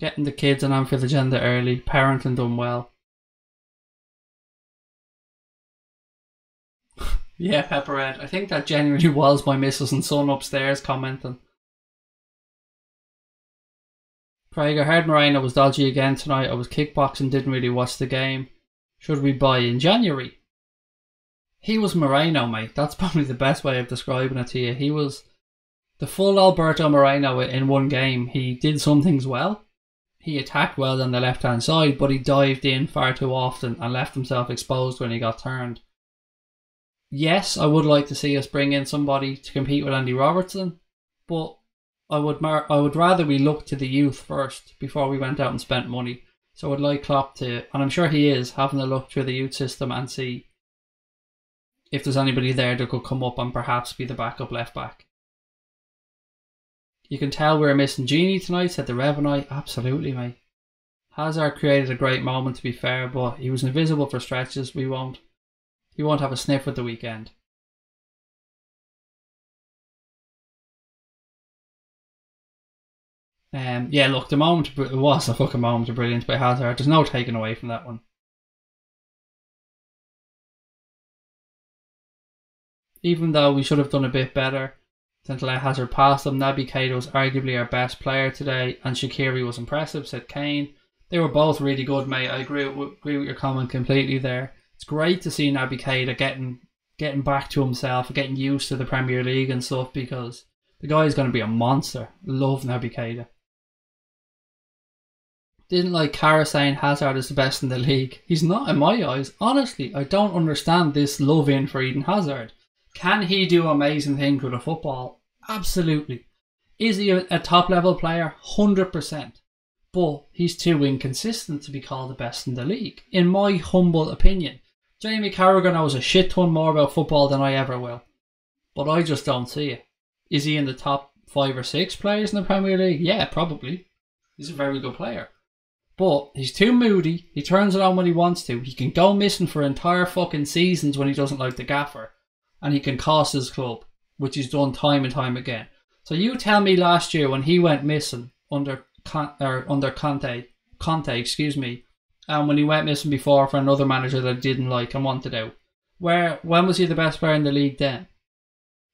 Getting the kids on Anfield Agenda early, parenting done well. Yeah, Pepperhead. I think that genuinely was my missus and son upstairs commenting. Craig, I heard Moreno was dodgy again tonight. I was kickboxing, didn't really watch the game. should we buy in January? He was Moreno, mate. That's probably the best way of describing it to you. He was the full Alberto Moreno in one game. He did some things well. He attacked well on the left-hand side, but he dived in far too often and left himself exposed when he got turned. Yes, I would like to see us bring in somebody to compete with Andy Robertson, but I would rather we look to the youth first before we went out and spent money. So I'd like Klopp to, and I'm sure he is, having a look through the youth system and see if there's anybody there that could come up and perhaps be the backup left back. You can tell we're missing Genie tonight, said the Revenite. Absolutely, mate. Hazard created a great moment, to be fair, but he was invisible for stretches. He won't have a sniff at the weekend. Yeah, look, the moment, it was a fucking moment of brilliance by Hazard. There's no taking away from that one. Even though we should have done a bit better than to let Hazard pass them, Naby Keita was arguably our best player today, and Shaqiri was impressive, said Kane. They were both really good, mate. I agree with your comment completely there. It's great to see Naby Keita getting back to himself, getting used to the Premier League and stuff, because the guy is going to be a monster. Love Naby Keita. Didn't like Cara saying Hazard is the best in the league. He's not in my eyes. Honestly, I don't understand this love in for Eden Hazard. Can he do amazing things with a football? Absolutely. Is he a top level player? 100%. But he's too inconsistent to be called the best in the league, in my humble opinion. Jamie Carragher knows a shit ton more about football than I ever will. But I just don't see it. Is he in the top 5 or 6 players in the Premier League? Yeah, probably. He's a very good player. But he's too moody. He turns it on when he wants to. He can go missing for entire fucking seasons when he doesn't like the gaffer. And he can cost his club, which he's done time and time again. So you tell me last year when he went missing under Conte, and when he went missing before for another manager that didn't like and wanted out, when was he the best player in the league then?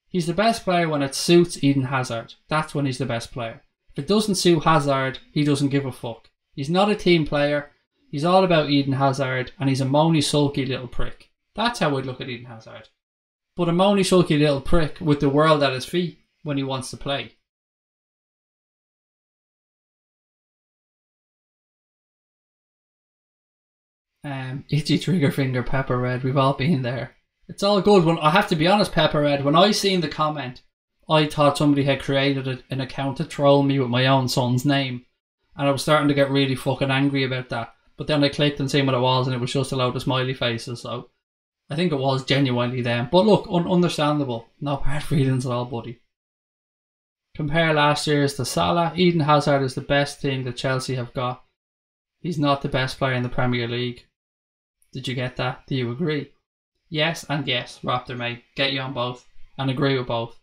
He's the best player when it suits Eden Hazard. That's when he's the best player. If it doesn't suit Hazard, he doesn't give a fuck. He's not a team player. He's all about Eden Hazard, and he's a moany, sulky little prick. That's how I'd look at Eden Hazard. But a moany, sulky little prick with the world at his feet when he wants to play. Itchy trigger finger, Pepper Red. We've all been there. It's all good. When I have to be honest, Pepper Red, when I seen the comment, I thought somebody had created an account to troll me with my own son's name. And I was starting to get really fucking angry about that. But then I clicked and seen what it was, and it was just a load of smiley faces. So I think it was genuinely them. But look, understandable. No hard feelings at all, buddy. Compare last year's to Salah. Eden Hazard is the best thing that Chelsea have got. He's not the best player in the Premier League. Did you get that? Do you agree? Yes and yes, Raptor mate. Get you on both. And agree with both.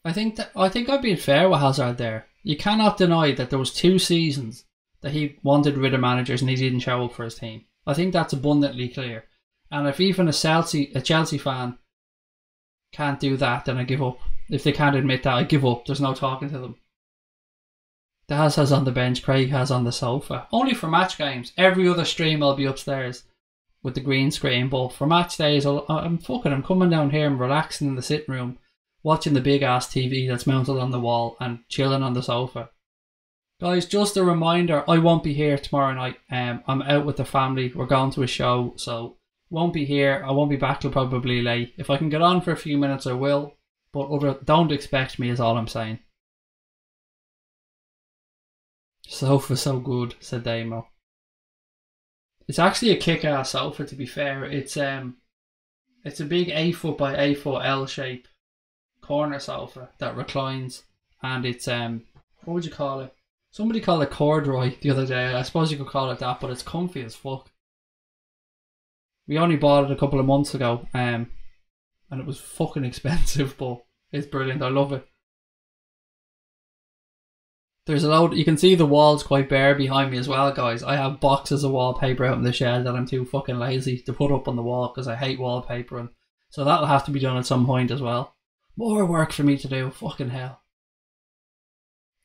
I think I've been fair with Hazard there. You cannot deny that there was 2 seasons that he wanted rid of managers and he didn't show up for his team. I think that's abundantly clear. And if even a Chelsea fan can't do that, then I give up. If they can't admit that, I give up. There's no talking to them. Daz has on the bench, Craig has on the sofa. Only for match games. Every other stream I'll be upstairs with the green screen, but for match days I'm coming down here and relaxing in the sitting room, watching the big ass TV that's mounted on the wall and chilling on the sofa. Guys, just a reminder, I won't be here tomorrow night. I'm out with the family. We're going to a show, so won't be here. I won't be back till probably late. If I can get on for a few minutes, I will. But don't expect me is all I'm saying. Sofa so good, said Damo. It's actually a kick-ass sofa, to be fair. It's a big 8 foot by 8 foot L shape corner sofa that reclines, and it's what would you call it? Somebody called it corduroy the other day. I suppose you could call it that, but it's comfy as fuck. We only bought it a couple of months ago, and it was fucking expensive, but it's brilliant. I love it. There's a load. You can see the walls quite bare behind me as well, guys. I have boxes of wallpaper out in the shed that I'm too fucking lazy to put up on the wall because I hate wallpapering. So that'll have to be done at some point as well. More work for me to do. Fucking hell.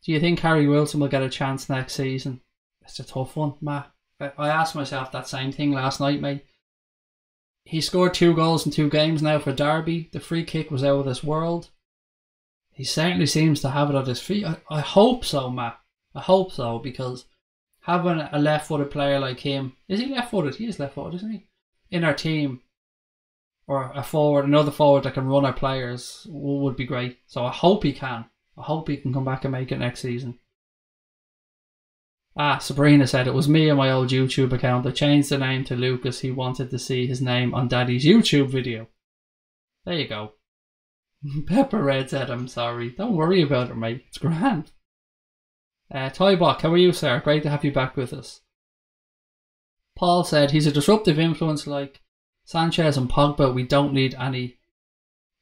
Do you think Harry Wilson will get a chance next season? It's a tough one, Matt. I asked myself that same thing last night, mate. He scored 2 goals in 2 games now for Derby. The free kick was out of this world. He certainly seems to have it at his feet. I hope so, Matt. I hope so, because having a left-footed player like him... Is he left-footed? He is left-footed, isn't he? In our team, or another forward that can run our players, would be great. So I hope he can. I hope he can come back and make it next season. Sabrina said, it was me and my old YouTube account. I changed the name to Lucas. He wanted to see his name on Daddy's YouTube video. There you go. Pepper Red said, I'm sorry. Don't worry about it, mate. It's grand. Toybok, how are you, sir? Great to have you back with us. Paul said, he's a disruptive influence like Sanchez and Pogba. We don't need any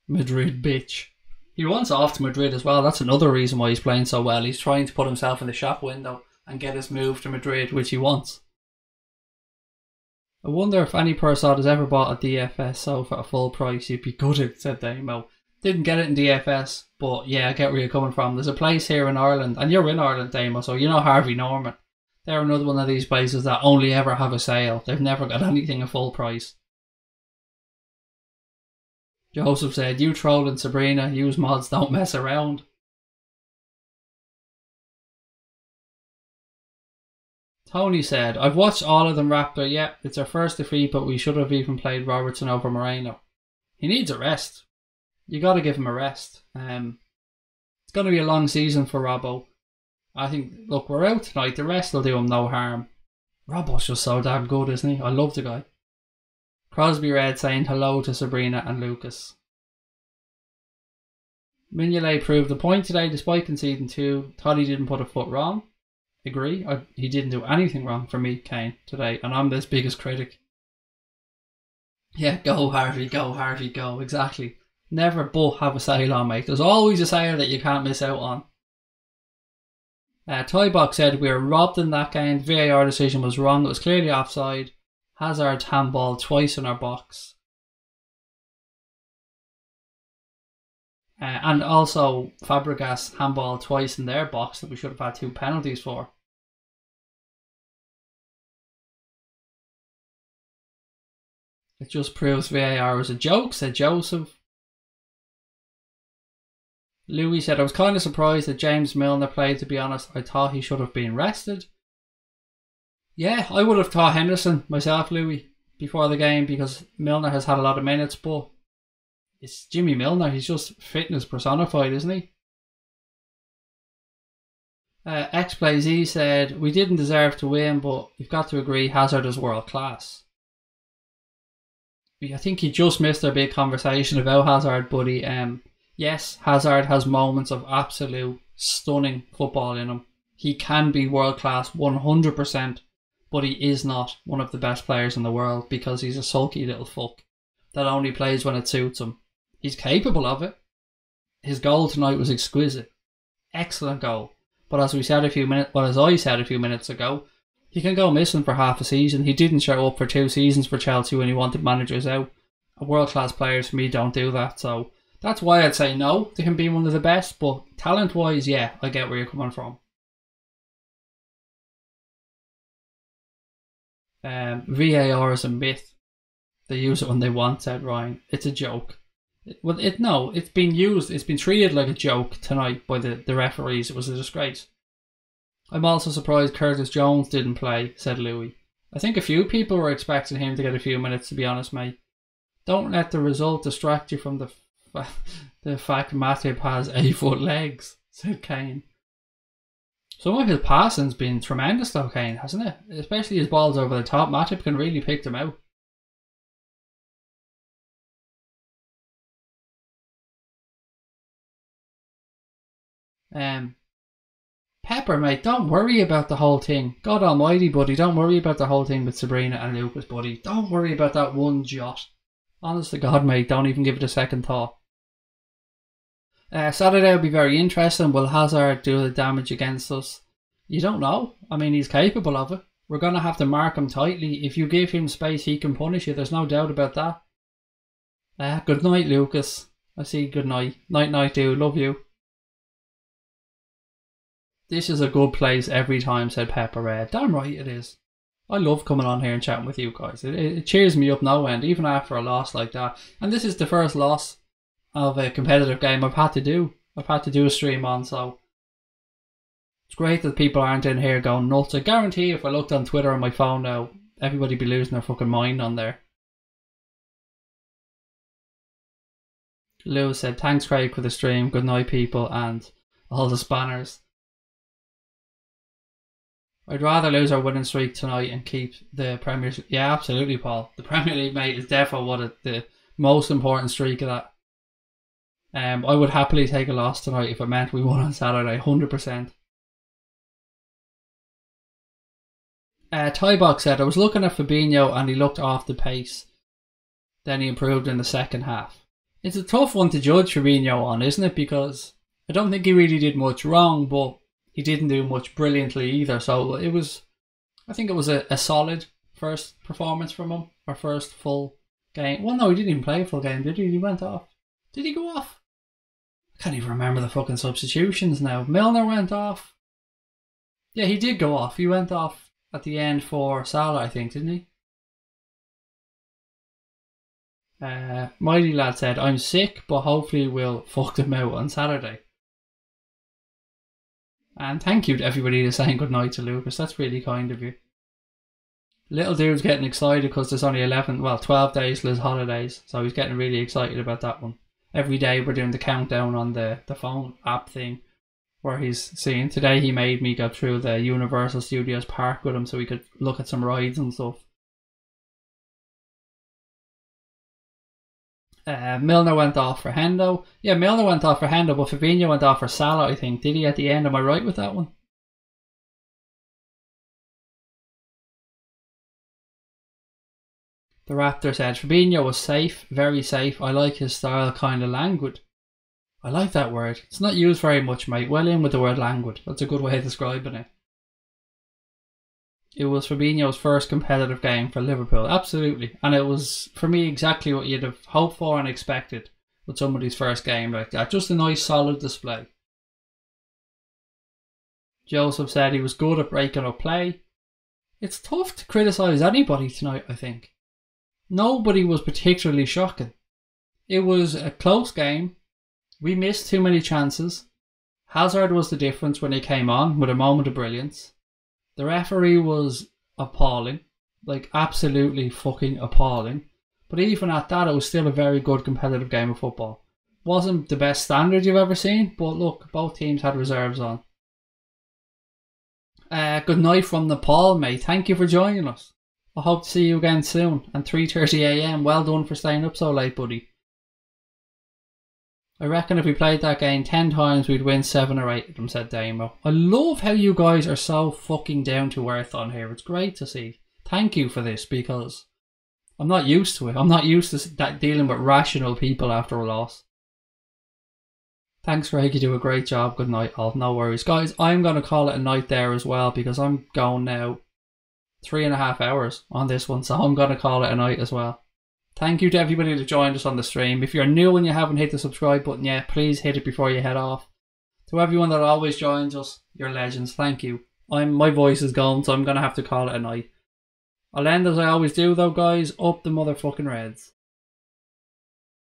Madrid bitch. He wants off to Madrid as well. That's another reason why he's playing so well. He's trying to put himself in the shop window and get his move to Madrid, which he wants. I wonder if any person has ever bought a DFS sofa at full price. You'd be gutted, said Damo. Didn't get it in DFS, but yeah, I get where you're coming from. There's a place here in Ireland, and you're in Ireland, Damo, so you know Harvey Norman. They're another one of these places that only ever have a sale. They've never got anything at full price. Joseph said, you trolling Sabrina, use mods, don't mess around. Tony said, I've watched all of them, Raptor. Yeah, it's our first defeat, but we should have even played Robertson over Moreno. He needs a rest. You got to give him a rest. It's going to be a long season for Robbo. I think, look, we're out tonight. The rest will do him no harm. Robbo's just so damn good, isn't he? I love the guy. Crosby Red saying hello to Sabrina and Lucas. Mignolet proved the point today despite conceding 2. Thought he didn't put a foot wrong. Agree. He didn't do anything wrong for me, Kane, today, and I'm his biggest critic. Yeah, go Harvey, go. Exactly. Never but have a sale on, mate. There's always a sale that you can't miss out on. Toybox said we were robbed in that game. The VAR decision was wrong. It was clearly offside. Hazard handball twice in our box. And also Fabregas handball twice in their box that we should have had 2 penalties for. It just proves VAR was a joke, said Joseph. Louis said, I was kind of surprised that James Milner played, to be honest. I thought he should have been rested. Yeah, I would have thought Henderson myself, Louis, before the game, because Milner has had a lot of minutes, but it's Jimmy Milner. He's just fitness personified, isn't he? XPlayZ said, we didn't deserve to win, but you've got to agree Hazard is world class. I think you just missed our big conversation about Hazard, buddy. Yes, Hazard has moments of absolute stunning football in him. He can be world class 100%, but he is not one of the best players in the world because he's a sulky little fuck that only plays when it suits him. He's capable of it. His goal tonight was exquisite. Excellent goal. But as I said a few minutes ago, he can go missing for half a season. He didn't show up for 2 seasons for Chelsea when he wanted managers out. World-class players for me don't do that, so that's why I'd say no to him being one of the best, but talent-wise, yeah, I get where you're coming from. VAR is a myth. They use it when they want, said Ryan. It's a joke. It's been used, it's been treated like a joke tonight by the referees. It was a disgrace. I'm also surprised Curtis Jones didn't play, said Louis. I think a few people were expecting him to get a few minutes, to be honest, mate. Don't let the result distract you from the fact Matip has 8-foot legs, said Kane. Some of his passing's been tremendous though, Kane, hasn't it? Especially his balls over the top. Matip can really pick them out. Pepper, mate, don't worry about the whole thing. God almighty, buddy, don't worry about the whole thing with Sabrina and Lucas, buddy. Don't worry about that one jot. Honest to God, mate, don't even give it a second thought. Saturday will be very interesting. Will Hazard do the damage against us? You don't know. I mean, he's capable of it. We're going to have to mark him tightly. If you give him space, he can punish you. There's no doubt about that. Good night, Lucas. I see good night. Night, dude. Love you. This is a good place every time, said Pepper Red. Damn right it is. I love coming on here and chatting with you guys. It cheers me up no end, even after a loss like that. And this is the first loss of a competitive game I've had to do. I've had to do a stream on, so it's great that people aren't in here going nuts. I guarantee if I looked on Twitter on my phone now, everybody be losing their fucking mind on there. Lewis said, thanks Craig for the stream, good night people, and all the spanners. I'd rather lose our winning streak tonight and keep the Premier League. Yeah, absolutely, Paul. The Premier League, mate, is definitely the most important streak of that. I would happily take a loss tonight if it meant we won on Saturday, 100%. Tybox said, I was looking at Fabinho and he looked off the pace. Then he improved in the second half. It's a tough one to judge Fabinho on, isn't it? Because I don't think he really did much wrong, but he didn't do much brilliantly either. So I think it was a solid first performance from him. Our first full game. Well, no, he didn't even play a full game, did he? He went off. Did he go off? I can't even remember the fucking substitutions now. Milner went off. Yeah, he did go off. He went off at the end for Salah, I think, didn't he? Mighty Lad said, I'm sick, but hopefully we'll fuck them out on Saturday. And thank you to everybody that's saying goodnight to Lucas. That's really kind of you. Little dude's getting excited because there's only 12 days till his holidays. So he's getting really excited about that one. Every day we're doing the countdown on the phone app thing. Where he's seeing, today he made me go through the Universal Studios Park with him so we could look at some rides and stuff. Milner went off for Hendo. Yeah, Milner went off for Hendo, but Fabinho went off for Salah, I think. Did he at the end? Am I right with that one? The Raptor said, Fabinho was safe, very safe. I like his style, kind of languid. I like that word. It's not used very much, mate. Well in with the word languid. That's a good way of describing it. It was Fabinho's first competitive game for Liverpool. Absolutely. And it was, for me, exactly what you'd have hoped for and expected with somebody's first game like that. Just a nice, solid display. Joseph said he was good at breaking up play. It's tough to criticise anybody tonight, I think. Nobody was particularly shocking. It was a close game. We missed too many chances. Hazard was the difference when he came on with a moment of brilliance. The referee was appalling. Like, absolutely fucking appalling. But even at that, it was still a very good competitive game of football. Wasn't the best standard you've ever seen, but look, both teams had reserves on. Good night from Nepal, mate. Thank you for joining us. I hope to see you again soon. And 3:30 AM. Well done for staying up so late, buddy. I reckon if we played that game 10 times, we'd win 7 or 8 of them, said Damo. I love how you guys are so fucking down to earth on here. It's great to see. Thank you for this, because I'm not used to it. I'm not used to dealing with rational people after a loss. Thanks, Greg. You do a great job. Good night, all. No worries. Guys, I'm going to call it a night there as well, because I'm going now 3.5 hours on this one, so I'm going to call it a night as well. Thank you to everybody that joined us on the stream. If you're new and you haven't hit the subscribe button yet, please hit it before you head off. To everyone that always joins us, you're legends. Thank you. My voice is gone, so I'm going to have to call it a night. I'll end as I always do though, guys. Up the motherfucking Reds.